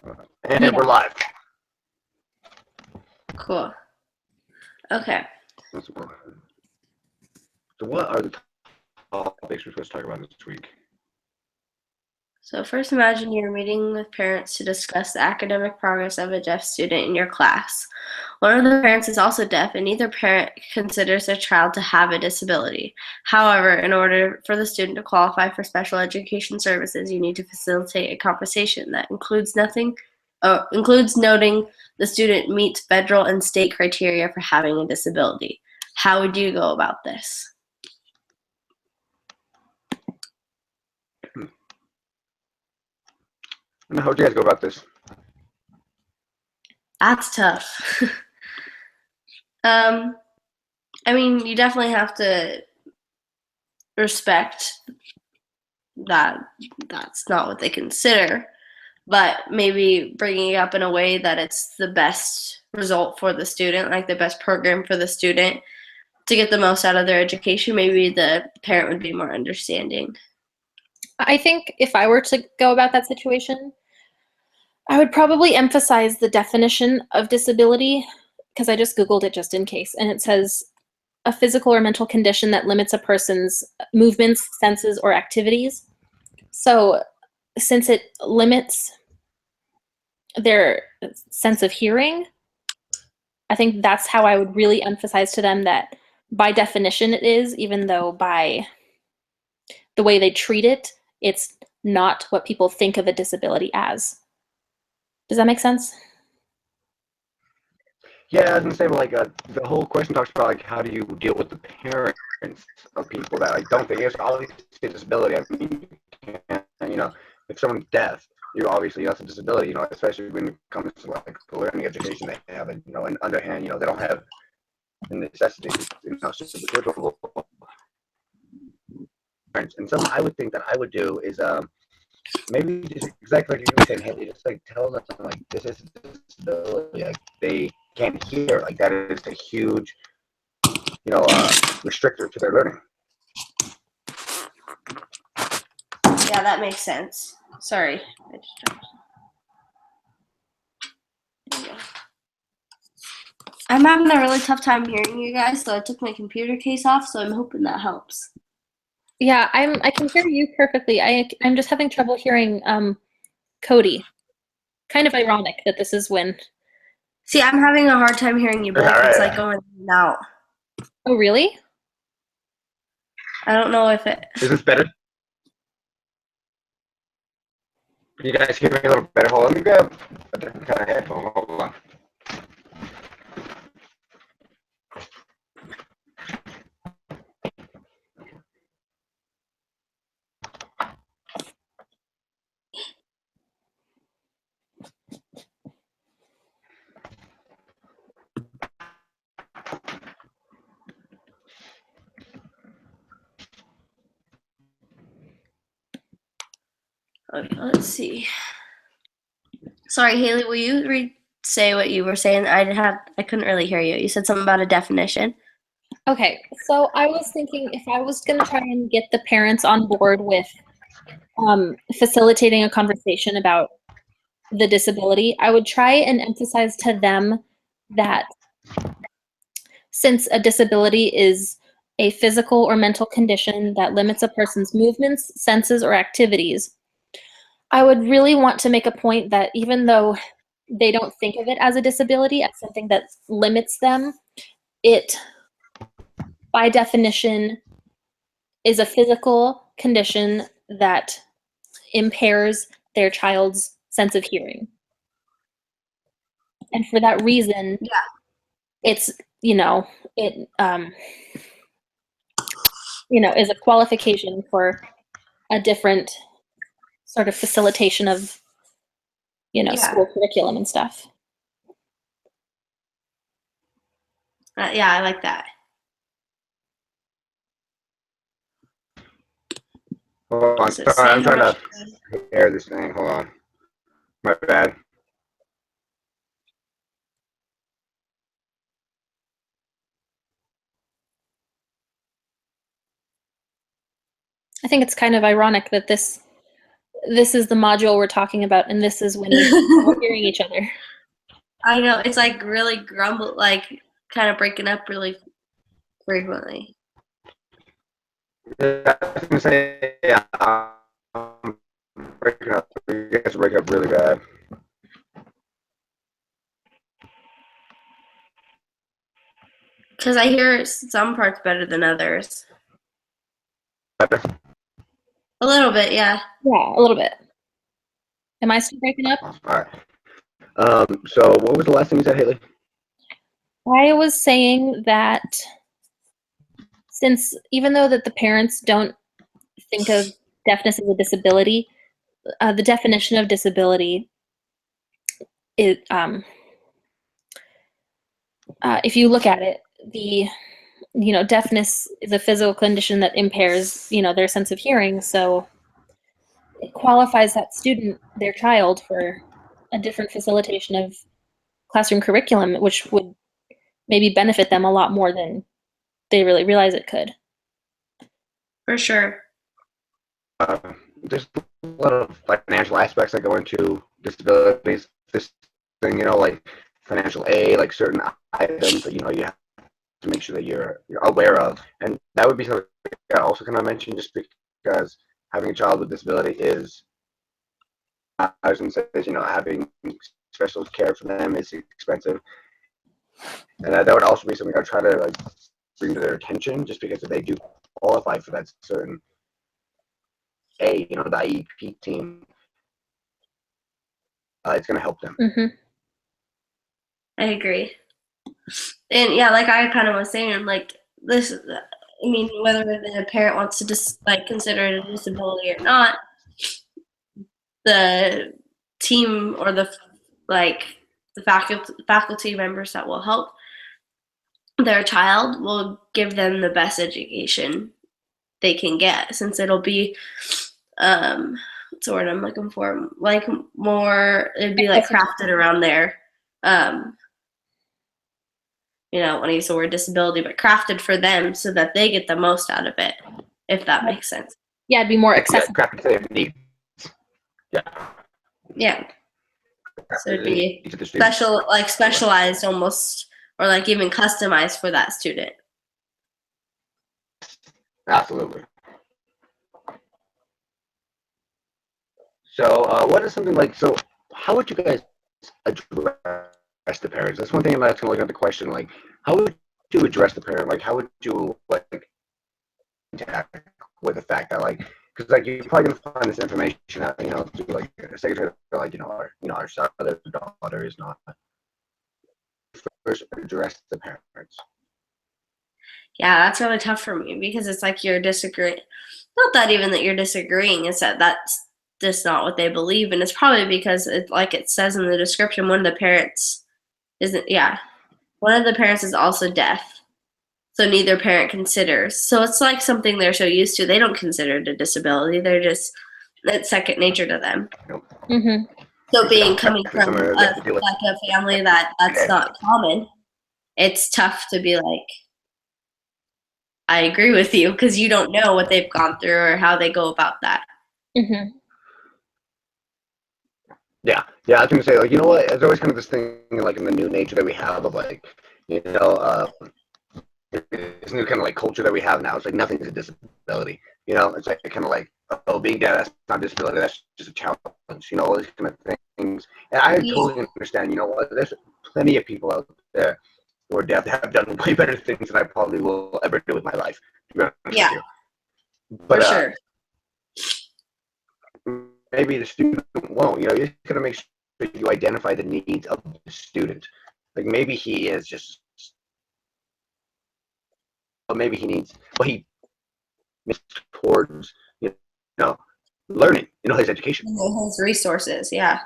And Yeah. we're live. Cool. Okay. So what are the topics we're supposed to talk about this week? So first, imagine you're meeting with parents to discuss the academic progress of a deaf student in your class. One of the parents is also deaf, and neither parent considers their child to have a disability. However, in order for the student to qualify for special education services, you need to facilitate a conversation that includes noting the student meets federal and state criteria for having a disability. How would you go about this? And how would you guys go about this? That's tough. I mean, you definitely have to respect that that's not what they consider, but maybe bringing it up in a way that it's the best result for the student, like the best program for the student to get the most out of their education. Maybe the parent would be more understanding. I think if I were to go about that situation, I would probably emphasize the definition of disability, because I just Googled it just in case, and it says a physical or mental condition that limits a person's movements, senses, or activities. So since it limits their sense of hearing, I think that's how I would really emphasize to them that by definition it is, even though by the way they treat it, it's not what people think of a disability as. Does that make sense? Yeah, I was gonna say, but like the whole question talks about like how do you deal with the parents of people that like don't think it's obviously a disability. I mean, you know, if someone's deaf, you obviously that's a disability. You know, especially when it comes to like the learning education they have, and you know, and underhand, you know, they don't have the necessity, you know, super difficult. And something I would think that I would do is maybe just exactly like you were saying, Haley, just like tell them like this is a disability, like they can't hear, like that is a huge, you know, restrictor to their learning. Yeah, that makes sense. Sorry. I'm having a really tough time hearing you guys, so I took my computer case off, so I'm hoping that helps. Yeah, I can hear you perfectly. I'm just having trouble hearing Cody. Kind of ironic that this is when. See, I'm having a hard time hearing you both. All It's right. like going in and out. Oh, really? I don't know if it. Is this better? Can you guys hear me a little better? Hold on, let me grab a different kind of headphone. Hold on. Okay, let's see. Sorry, Haley, will you say what you were saying? I couldn't really hear you. You said something about a definition. Okay, so I was thinking if I was going to try and get the parents on board with facilitating a conversation about the disability, I would try and emphasize to them that since a disability is a physical or mental condition that limits a person's movements, senses, or activities, I would really want to make a point that even though they don't think of it as a disability, as something that limits them, it, by definition, is a physical condition that impairs their child's sense of hearing. And for that reason, it's, it, is a qualification for a different sort of facilitation of, school curriculum and stuff. Yeah, I like that. Hold on. Sorry, I'm trying to air this thing. Hold on. My bad. I think it's kind of ironic that this this is the module we're talking about, and this is when we're hearing each other. I know, it's like really grumble, like kind of breaking up really frequently. Yeah, I was gonna say, yeah, breaking up. You guys break up really bad. Because I hear some parts better than others. A little bit, yeah. Yeah, a little bit. Am I still breaking up? All right. So what was the last thing you said, Haley? I was saying that since even though that the parents don't think of deafness as a disability, the definition of disability is, if you look at it, deafness is a physical condition that impairs, their sense of hearing. So it qualifies that student, their child, for a different facilitation of classroom curriculum, which would maybe benefit them a lot more than they really realize it could. For sure. There's a lot of financial aspects that go into disabilities. This thing, like financial aid, like certain items that you have to make sure that you're aware of, and that would be something I also kind of mention, just because having a child with disability is, I was going to say, having special care for them is expensive, and that would also be something I try to bring to their attention, just because if they do qualify for that certain the IEP team, it's going to help them. Mm-hmm. I agree. And yeah, like I kind of was saying, like this, I mean, whether the parent wants to just consider it a disability or not, the team or the faculty members that will help their child will give them the best education they can get, since it'll be what's the word I'm looking for, more, it'd be crafted around their I want to use the word disability, but crafted for them so that they get the most out of it, if that makes sense. Yeah, it'd be more accessible. Crafted to their needs. Yeah. Yeah. So it'd be specialized almost, or even customized for that student. Absolutely. So what is something so how would you guys address the parents? That's one thing that's going to look at the question, how would you address the parent? How would you interact with the fact that because you're probably going to find this information out, through a secretary, our son or daughter is not. First, address the parents. Yeah, that's really tough for me, because it's you're disagreeing. Not that even that you're disagreeing, it's that that's just not what they believe, and it's probably because it says in the description, one of the parents is also deaf, so neither parent considers. So it's something they're so used to, they don't consider it a disability. They're just, it's second nature to them. Mm-hmm. So coming from a family that's not common, it's tough to be I agree with you, because you don't know what they've gone through or how they go about that. Mm-hmm. Yeah, I was going to say, you know what? There's always kind of this thing, in the new nature that we have of this new kind of culture that we have now. It's nothing's a disability. It's kind of being dead, that's not a disability. That's just a challenge. All these kind of things. And I totally understand. There's plenty of people out there who are deaf that have done way better things than I probably will ever do with my life. Yeah, but, for sure. Maybe the student won't. You're just gonna make sure you identify the needs of the student. Maybe he is just, or maybe he needs, he towards learning, his education. His resources, yeah.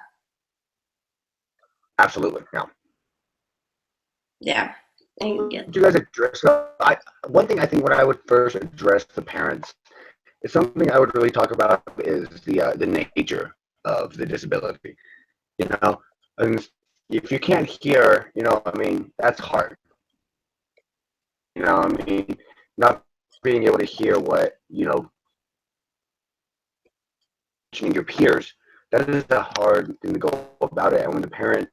Absolutely, yeah. Yeah. Would you guys address? One thing I think when I would first address the parents, is something I would really talk about is the nature of the disability. And if you can't hear, that's hard. Not being able to hear what mentioning your peers, that is a hard thing to go about it. And when the parent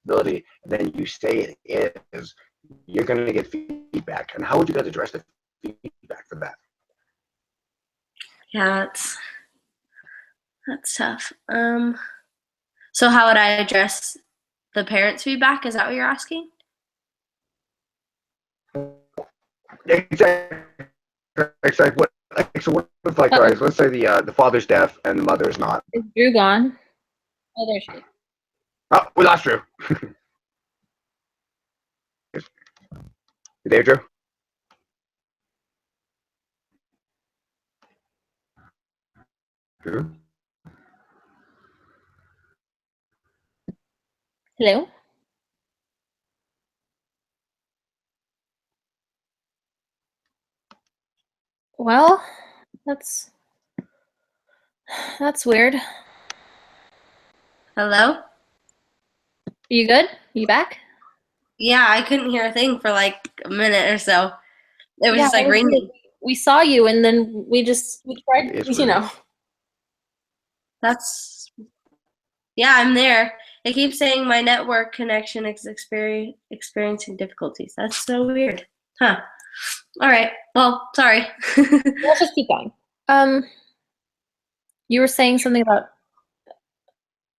ability, then you say it is, you're going to get feedback. And how would you guys address the feedback for that? Yeah, that's tough. So how would I address the parents' feedback? Is that what you're asking? Exactly. What? So what if, like, all right, so let's say the father's deaf and the mother is not. Is Drew gone? Oh, there she is. Oh, we lost Drew. You there, Drew? Drew? Hello? Well, that's weird. Hello? You good? You back? Yeah, I couldn't hear a thing for like a minute or so. It was Yeah, just like that was weird. ringing. We saw you, and then we tried, It's you weird. know. Yeah, I'm there. It keeps saying my network connection is experiencing difficulties. That's so weird. Huh. All right. Well, sorry. Let's just keep going. You were saying something about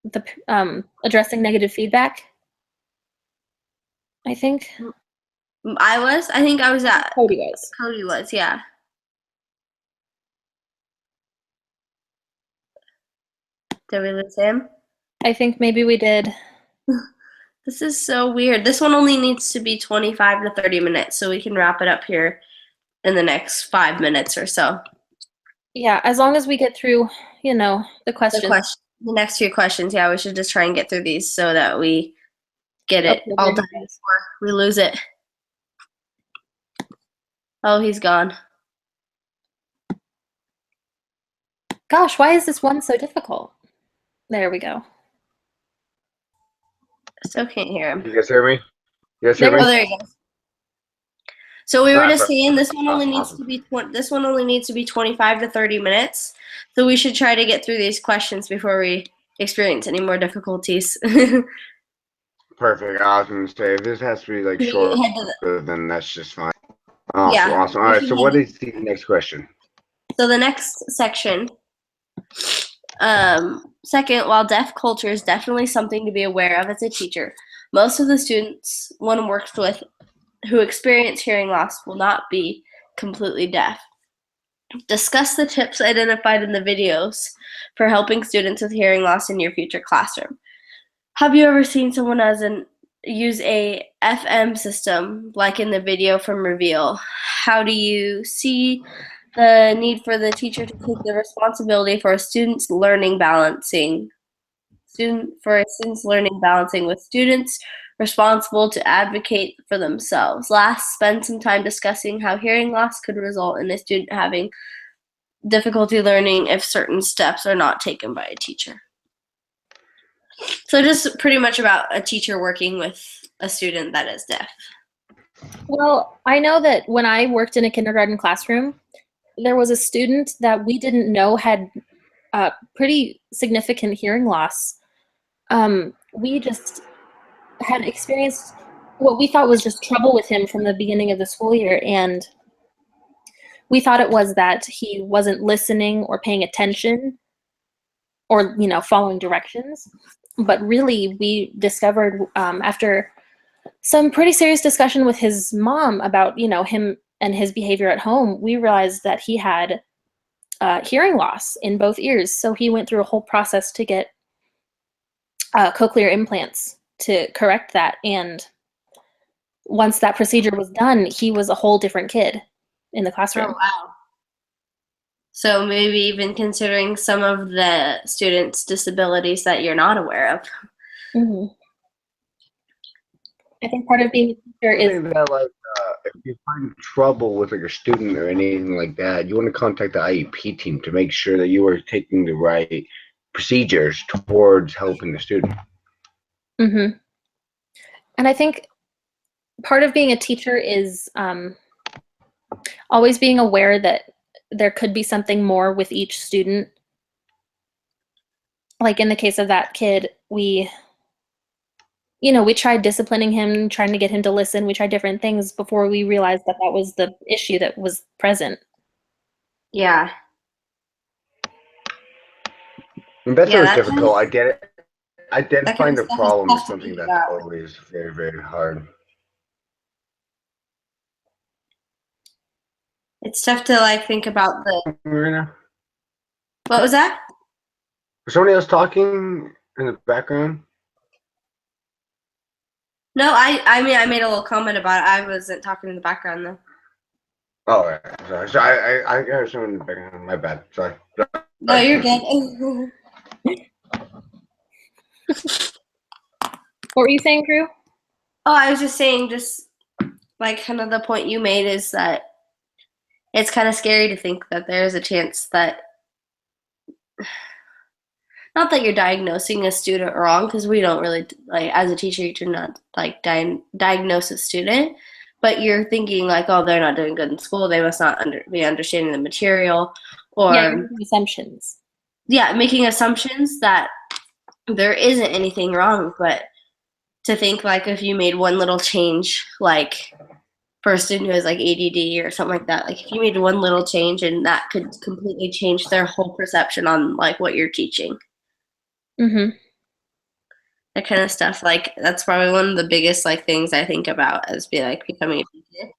the addressing negative feedback, I think. I think I was at Cody was. Cody was, yeah. Did we lose him? I think maybe we did. This is so weird. This one only needs to be 25 to 30 minutes, so we can wrap it up here in the next 5 minutes or so. Yeah, as long as we get through, the questions. The next few questions, yeah, we should just try and get through these so that we get it Okay, all there done he is. before we lose it. Oh, he's gone. Gosh, why is this one so difficult? There we go. Still can't hear him. You guys hear me? You guys hear There me? Oh, there he goes. So we were just Perfect. saying this one only needs Awesome. to be 25 to 30 minutes. So we should try to get through these questions before we experience any more difficulties. Perfect. I was going to say, if this has to be like We short, head to then that's just fine. Awesome. Yeah. Awesome. All right. So what is the next question? So the next section, second, while deaf culture is definitely something to be aware of as a teacher, most of the students one works with who experience hearing loss will not be completely deaf. Discuss the tips identified in the videos for helping students with hearing loss in your future classroom. Have you ever seen someone use a FM system like in the video from Reveal? How do you see the need for the teacher to take the responsibility for a student's learning balancing with students responsible to advocate for themselves? Last, spend some time discussing how hearing loss could result in a student having difficulty learning if certain steps are not taken by a teacher. So just pretty much about a teacher working with a student that is deaf. Well, I know that when I worked in a kindergarten classroom, there was a student that we didn't know had pretty significant hearing loss. We just had experienced what we thought was just trouble with him from the beginning of the school year, and we thought it was that he wasn't listening or paying attention or following directions. But really, we discovered after some pretty serious discussion with his mom about him and his behavior at home, we realized that he had hearing loss in both ears. So he went through a whole process to get cochlear implants to correct that. And once that procedure was done, he was a whole different kid in the classroom. Oh, wow. So maybe even considering some of the students' disabilities that you're not aware of. Mm-hmm. I think part of being a teacher I is think that, like, if you find trouble with like a student or anything like that, you want to contact the IEP team to make sure that you are taking the right procedures towards helping the student. Mm-hmm. And I think part of being a teacher is always being aware that there could be something more with each student. Like in the case of that kid, we tried disciplining him, trying to get him to listen. We tried different things before we realized that that was the issue that was present. Yeah. And that's Yeah, always that kind difficult. of- I get it. Identifying the stuff is problem tough is to something figure that's out. always very, very hard. It's tough to like think about the. Marina? What was that? Was somebody else talking in the background? No, I mean I made a little comment about it. I wasn't talking in the background though. Oh, right. Sorry. So I heard someone in the background. My bad. Sorry. No, you're good. What were you saying, Drew? Oh, I was just saying, just like kind of the point you made is that it's kind of scary to think that there's a chance that, not that you're diagnosing a student wrong, because we don't really, like, as a teacher, you do not like diagnose a student, but you're thinking like, oh, they're not doing good in school, they must not be understanding the material, or Yeah, you're making assumptions. yeah, making assumptions that there isn't anything wrong, but to think like if you made one little change, like for a student who has like ADD or something like that, like if you made one little change and that could completely change their whole perception on like what you're teaching. Mm-hmm. That kind of stuff. Like that's probably one of the biggest like things I think about as becoming a teacher.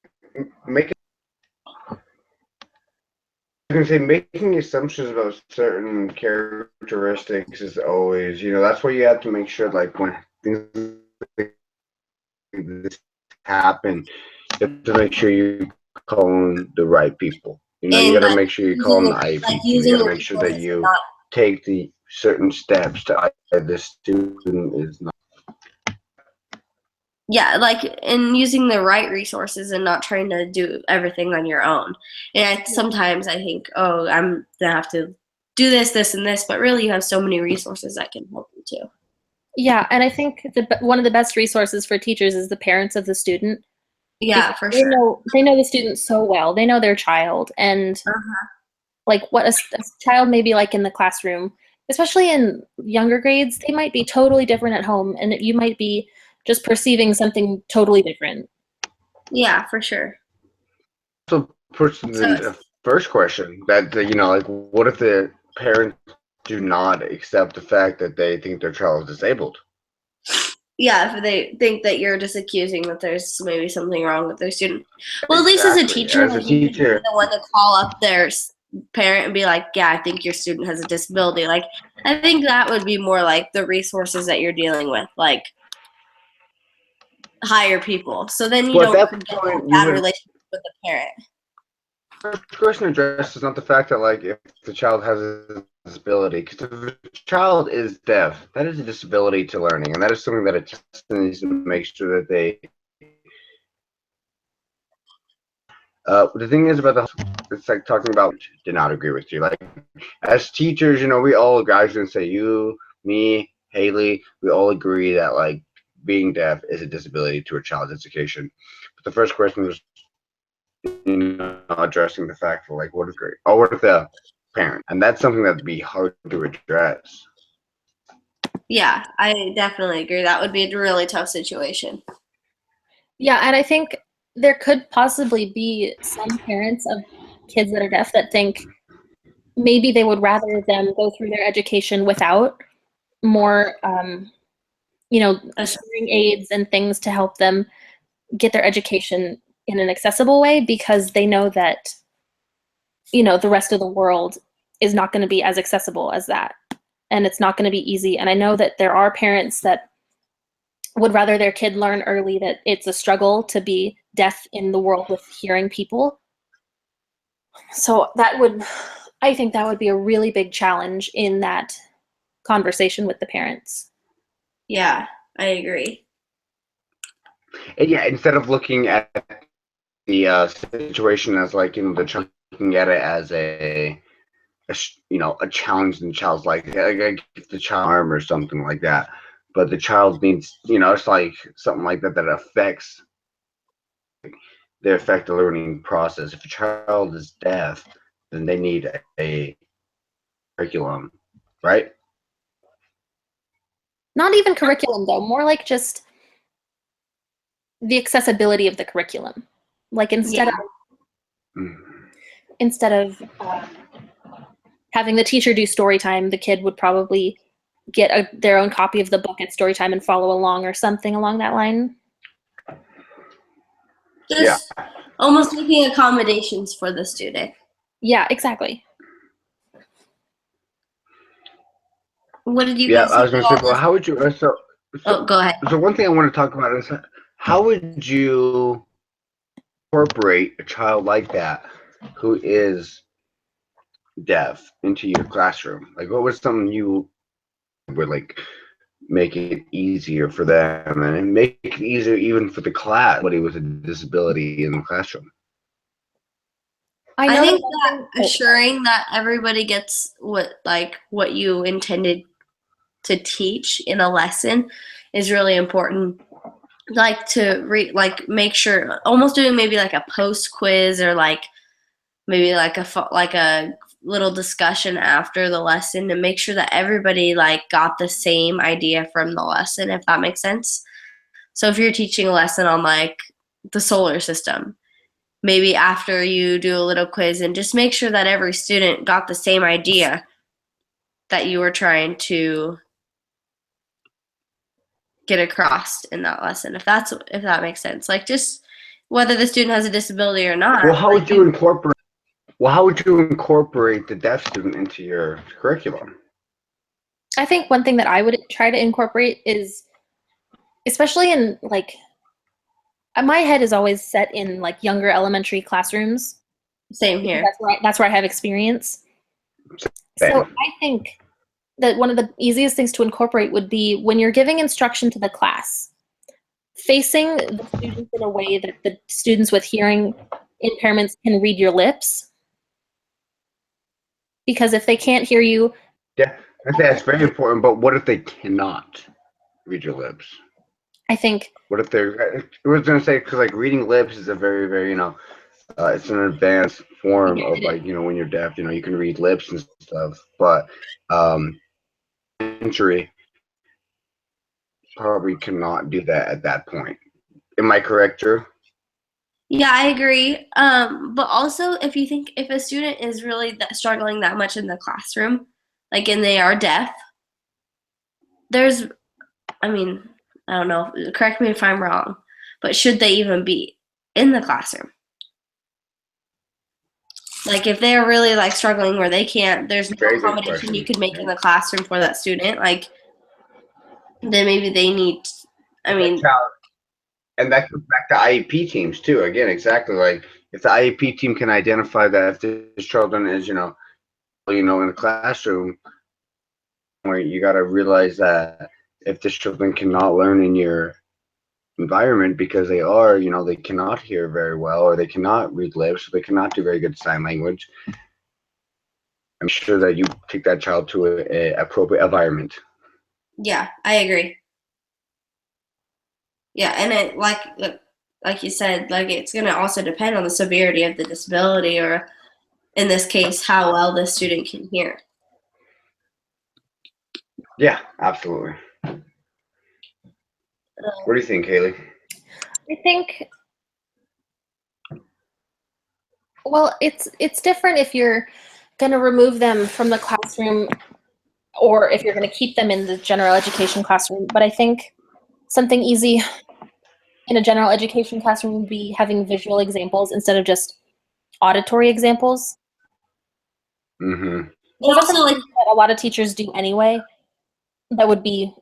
I was gonna say making assumptions about certain characteristics is always, that's why you have to make sure, like when things like this happen, you have to make sure you call in the right people. You got to make sure you call in the IEP. You got to make sure that you take the certain steps to either the student is not. Yeah, like in using the right resources and not trying to do everything on your own. And sometimes I think, oh, I'm gonna have to do this, this, and this, but really you have so many resources that can help you too. Yeah, and I think one of the best resources for teachers is the parents of the student. Yeah, for They sure. they know the student so well. They know their child, and like what a child may be like in the classroom, especially in younger grades, they might be totally different at home, and you might be just perceiving something totally different. Yeah, for sure. So, the first question that like, what if the parents do not accept the fact that they think their child is disabled? Yeah, if they think that you're just accusing that there's maybe something wrong with their student. Well, at least as a teacher, As a teacher, you're the one to call up their parent and be like, yeah, I think your student has a disability. Like, I think that would be more like the resources that you're dealing with, like hire people. So then you don't get a bad relationship with the parent. The question addressed is not the fact that, like, if the child has a disability, because if the child is deaf, that is a disability to learning, and that is something that a teacher needs to make sure that they. The thing is about it's like talking about. Did not agree with you. Like, as teachers, we all guys gonna say you, me, Haley, we all agree that like being deaf is a disability to a child's education. But the first question was, addressing the fact that, like, what if the parent, and that's something that'd be hard to address. Yeah, I definitely agree. That would be a really tough situation. Yeah, and I think there could possibly be some parents of kids that are deaf that think maybe they would rather them go through their education without more, hearing aids and things to help them get their education in an accessible way, because they know that, the rest of the world is not going to be as accessible as that. And it's not going to be easy. And I know that there are parents that would rather their kid learn early that it's a struggle to be deaf in the world with hearing people. So I think that would be a really big challenge in that conversation with the parents. Yeah, I agree. And yeah, instead of looking at the situation as like, the child, looking at it as a challenge in the child's life, like the child arm or something like that. But the child needs, it's like something like that affects the learning process. If a child is deaf, then they need a curriculum, right? Not even curriculum though, more like just the accessibility of the curriculum. Like instead of having the teacher do story time, the kid would probably get their own copy of the book at story time and follow along or something along that line. Just almost making accommodations for the student. Yeah, exactly. What did you Yeah, guys I was think gonna of say, all well, this? how would you? Oh, go ahead. So one thing I want to talk about is how would you incorporate a child like that who is deaf into your classroom? Like, what was something you would like make it easier for them and make it easier even for the class, somebody with a disability in the classroom? I think that assuring that everybody gets what you intended to teach in a lesson is really important. Like to make sure, almost doing maybe like a post quiz or like maybe like a little discussion after the lesson to make sure that everybody like got the same idea from the lesson, if that makes sense. So if you're teaching a lesson on like the solar system, maybe after you do a little quiz and just make sure that every student got the same idea that you were trying to get across in that lesson, if that makes sense. Like just whether the student has a disability or not. Well, how would you incorporate? Well, how would you incorporate the deaf student into your curriculum? I think one thing that I would try to incorporate is, especially in like, my head is always set in like younger elementary classrooms. Same here. That's where I have experience. Same. So I think that one of the easiest things to incorporate would be when you're giving instruction to the class, facing the students in a way that the students with hearing impairments can read your lips. Because if they can't hear you, yeah, I think that's very important. But what if they cannot read your lips? I think. What if they're? I was gonna say because like reading lips is a very, very it's an advanced form of like when you're deaf, you can read lips and stuff. But injury probably cannot do that at that point. Am I correct, Drew? Yeah, I agree. But also, if a student is really struggling that much in the classroom, like, and they are deaf, I don't know, correct me if I'm wrong, but should they even be in the classroom? Like, if they're really like struggling where they can't, there's no accommodation you could make in the classroom for that student, like, then maybe they need, and that goes back to IEP teams too. Again, exactly, like if the IEP team can identify that if this children is, in the classroom, where you got to realize that if this children cannot learn in your environment because they cannot hear very well, or they cannot read lips, or they cannot do very good sign language, I'm sure that you take that child to a appropriate environment. Yeah, I agree. Yeah, and it like you said, like it's going to also depend on the severity of the disability, or in this case, how well the student can hear. Yeah, absolutely. What do you think, Haley? I think, well, it's different if you're going to remove them from the classroom or if you're going to keep them in the general education classroom. But I think something easy in a general education classroom would be having visual examples instead of just auditory examples. Mm-hmm. That's something that a lot of teachers do anyway. That would be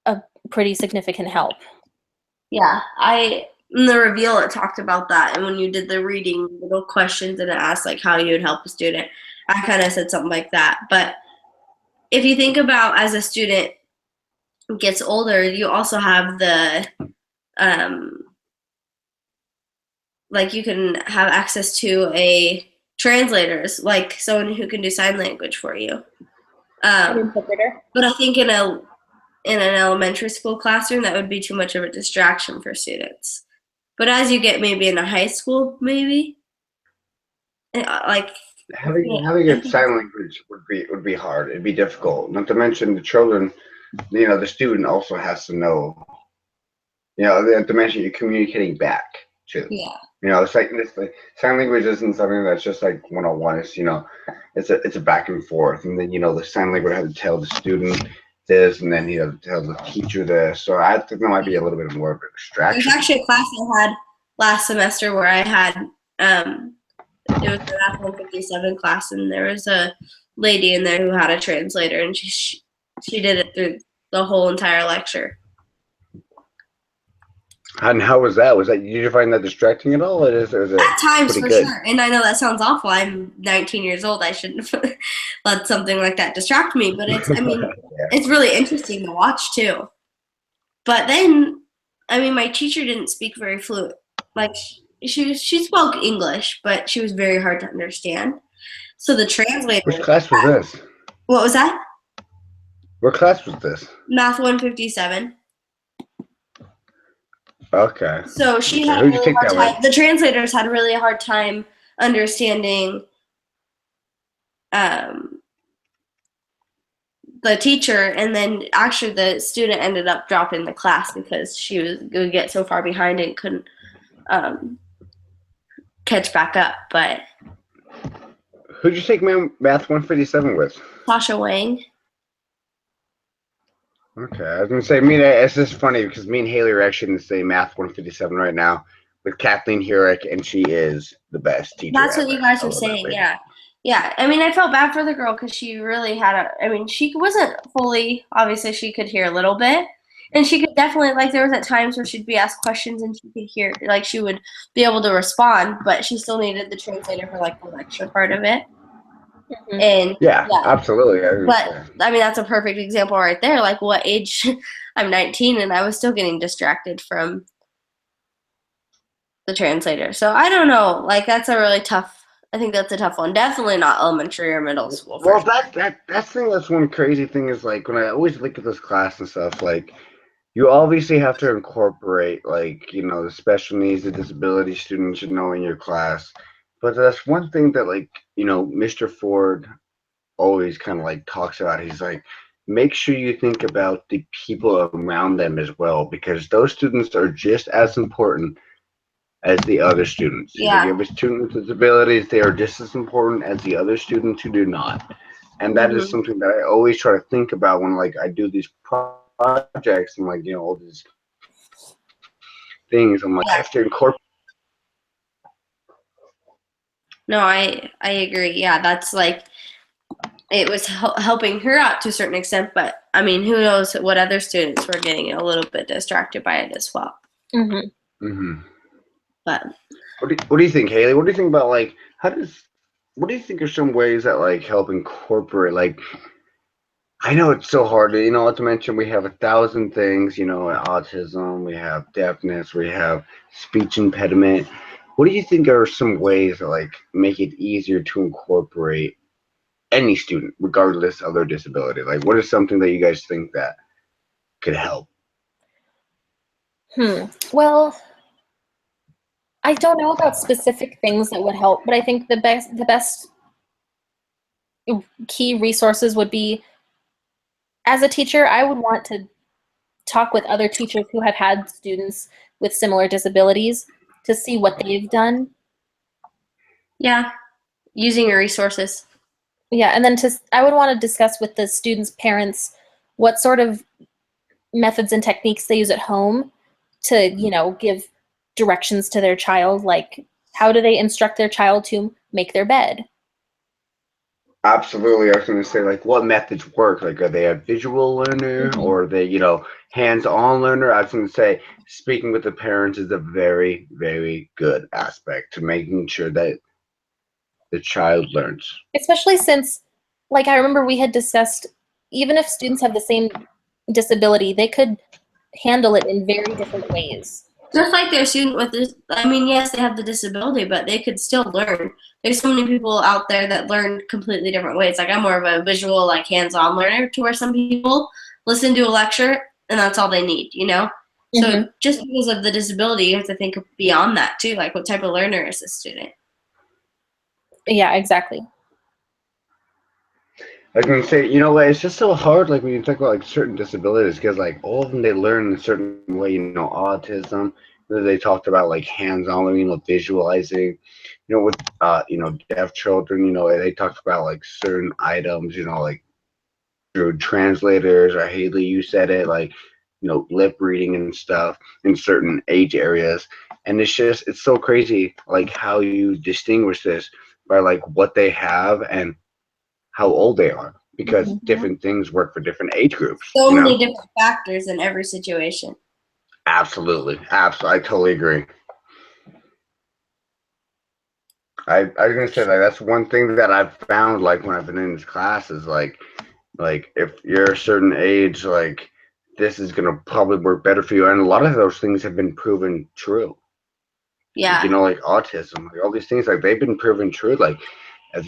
a pretty significant help. Yeah, in the reveal it talked about that, and when you did the reading little questions and it asked like how you would help a student, I kind of said something like that. But if you think about as a student gets older, you also have the like you can have access to a translators, like someone who can do sign language for you. But I think in an elementary school classroom, that would be too much of a distraction for students. But as you get maybe in a high school, maybe like Having a sign language would be hard. It'd be difficult. Not to mention the children. The student also has to know. Not to mention you're communicating back too. Yeah. It's like sign language isn't something that's just like 101. It's a back and forth, and then the sign language has to tell the student this, and then tell the teacher this. So I think that might be a little bit more of a distraction. There's actually a class I had last semester where I had it was the Math 157 class, and there was a lady in there who had a translator, and she did it through the whole entire lecture. And how was that? Did you find that distracting at all? Or was it at times, for good? Sure. And I know that sounds awful. I'm 19 years old. I shouldn't have let something like that distract me. But it's really interesting to watch too. But then, my teacher didn't speak very fluent. Like she spoke English, but she was very hard to understand. So the translator. Which class was this? What was that? What class was this? Math 157. Okay. So she had a really hard time. The translators had a really hard time understanding the teacher, and then actually the student ended up dropping the class because she would get so far behind and couldn't catch back up. But who'd you take Math 157 with? Sasha Wang. Okay, I was gonna say, it's just funny because me and Haley are actually in the same Math 157 right now with Kathleen Hurick, and she is the best teacher. That's what you guys were saying, yeah. Yeah, I felt bad for the girl because she really had she wasn't fully, obviously she could hear a little bit, and she could definitely, there was at times where she'd be asked questions and she could hear, she would be able to respond, but she still needed the translator for, the lecture part of it. Mm-hmm. And yeah, absolutely. But that's a perfect example right there. What age? I'm 19 and I was still getting distracted from the translator. So I don't know. That's a really tough. I think that's a tough one. Definitely not elementary or middle school. Well, that's one crazy thing is when I always look at this class and stuff, you obviously have to incorporate the special needs, the disability students in your class. But that's one thing that Mr. Ford always kind of talks about. He's make sure you think about the people around them as well, because those students are just as important as the other students. Yeah. If you have a student with disabilities, they are just as important as the other students who do not. And that is something that I always try to think about when I do these projects and all these things. I'm I have to incorporate. No, I agree. Yeah, that's it was helping her out to a certain extent, but who knows what other students were getting a little bit distracted by it as well. Mm-hmm. Mm-hmm. But what do you think, Haley? What do you think about what do you think are some ways that help incorporate I know it's so hard, not to mention we have 1,000 things, autism, we have deafness, we have speech impediment. What do you think are some ways that make it easier to incorporate any student, regardless of their disability? What is something that you guys think that could help? Well, I don't know about specific things that would help, but I think the best key resources would be, as a teacher, I would want to talk with other teachers who have had students with similar disabilities to see what they've done. Yeah, using your resources. Yeah, and then I would want to discuss with the students' parents what sort of methods and techniques they use at home to, give directions to their child, how do they instruct their child to make their bed? Absolutely. I was going to say, what methods work? Are they a visual learner or are they, hands-on learner? I was going to say, speaking with the parents is a very, very good aspect to making sure that the child learns. Especially since, I remember we had discussed, even if students have the same disability, they could handle it in very different ways. Just like their student with this, yes, they have the disability, but they could still learn. There's so many people out there that learn completely different ways. I'm more of a visual, hands-on learner, to where some people listen to a lecture and that's all they need, So just because of the disability, you have to think beyond that too. What type of learner is this student? Yeah, exactly. I can say, you know what? It's just so hard. Like when you talk about like certain disabilities, because like all of them they learn in a certain way. You know, autism. They talked about like hands-on learning, you know, visualizing. You know, with deaf children, you know, they talked about like certain items. You know, like through translators or Haley, you said it, like lip reading and stuff in certain age areas. And it's so crazy, like how you distinguish this by like what they have and how old they are, because different things work for different age groups. So many different factors in every situation. Absolutely. I totally agree. I was gonna say like that's one thing that I've found like when I've been in these classes, like if you're a certain age, like this is gonna probably work better for you, and a lot of those things have been proven true. Yeah. Like autism, like all these things, like they've been proven true. Like if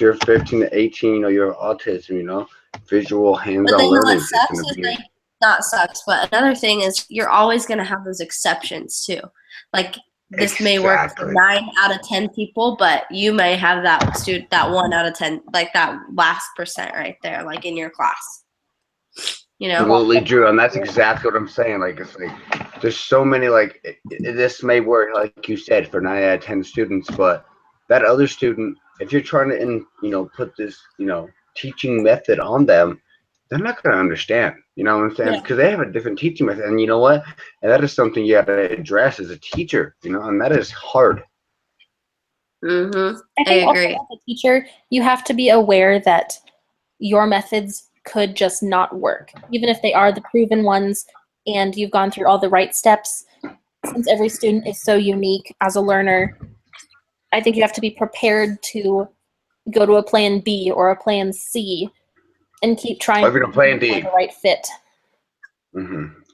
you're 15 to 18, you have autism, visual hands-on learning is gonna be. Not sucks, but another thing is you're always gonna have those exceptions too. Like this may work for 9 out of 10 people, but you may have that 1 out of 10, like that last percent right there, like in your class. Absolutely, Drew, and that's exactly what I'm saying. Like it's like there's so many like this may work, like you said, for 9 out of 10 students, but that other student, if you're trying to put this teaching method on them, they're not going to understand. You know what I'm saying? Because they have a different teaching method, and you know what? And that is something you have to address as a teacher. And that is hard. I think agree. Also, as a teacher, you have to be aware that your methods could just not work, even if they are the proven ones and you've gone through all the right steps. Since every student is so unique as a learner, I think you have to be prepared to go to a plan B or a plan C and keep trying to find the right fit.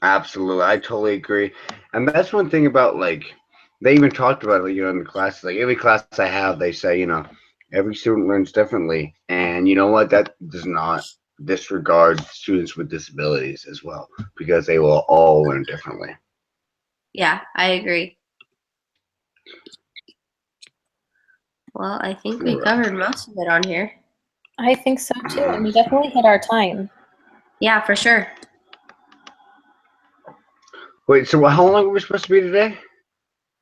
Absolutely, I totally agree. And that's one thing about like they even talked about it, in the classes. Like every class I have, they say every student learns differently, and you know what? That does not disregard students with disabilities as well, because they will all learn differently. Yeah, I agree. Well, I think we covered most of it on here. I think so too, and we definitely hit our time. Yeah, for sure. Wait, so how long are we supposed to be today?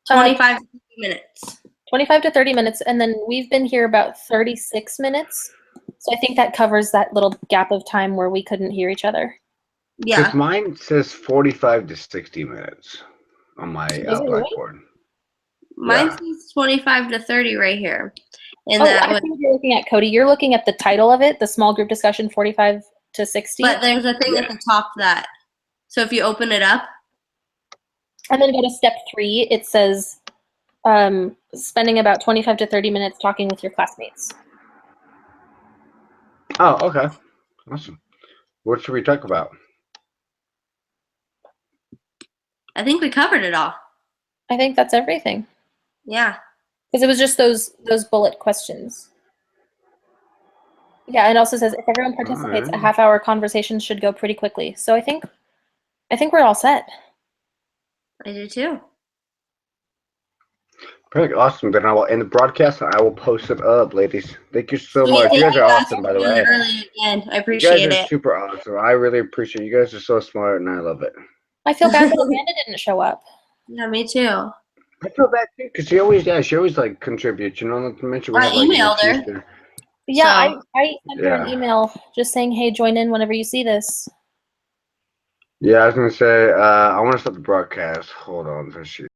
25 to 30 minutes. 25 to 30 minutes, and then we've been here about 36 minutes. So I think that covers that little gap of time where we couldn't hear each other. Yeah. Because mine says 45 to 60 minutes on my Blackboard. Mine says 25 to 30 right here. And I think you're looking at Cody. You're looking at the title of it, the small group discussion, 45 to 60. But there's a thing at the top that. So if you open it up. And then go to step 3, it says spending about 25 to 30 minutes talking with your classmates. Oh, okay. Awesome. What should we talk about? I think we covered it all. I think that's everything. Yeah. Because it was just those bullet questions. Yeah, and it also says if everyone participates, a half-hour conversation should go pretty quickly. So I think we're all set. I do too. Perfect. Awesome. Then I will end the broadcast and I will post it up, ladies. Thank you so much. You guys are awesome, by the way. Early again. I appreciate it. You guys are super awesome. I really appreciate it. You guys are so smart and I love it. I feel bad that Amanda didn't show up. Yeah, me too. I feel bad too, because she always like contributes, not to mention I emailed her. Yeah, so, I sent her an email just saying, hey, join in whenever you see this. Yeah, I was gonna say, I want to start the broadcast. Hold on, let's see.